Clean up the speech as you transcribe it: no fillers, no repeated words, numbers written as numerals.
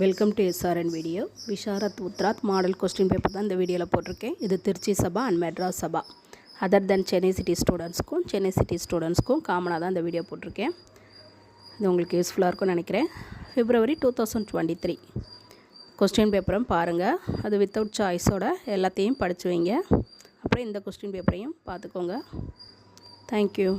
Welcome to SRN video. Visharad Uttarardh model question paper தான் இந்த வீடியோவில் போட்டிருக்கேன். இது Trichy Sabha and Madras Sabha other than Chennai city ஸ்டூடெண்ட்ஸ்க்கும் காமனாக தான் இந்த வீடியோ போட்டிருக்கேன். இது உங்களுக்கு யூஸ்ஃபுல்லாக இருக்கும்னு நினைக்கிறேன். February 2023 கொஸ்டின் பேப்பரும் பாருங்கள். அது வித்தவுட் சாய்ஸோட எல்லாத்தையும் படித்து வைங்க. அப்புறம் இந்த கொஸ்டின் பேப்பரையும் பார்த்துக்கோங்க. தேங்க்யூ.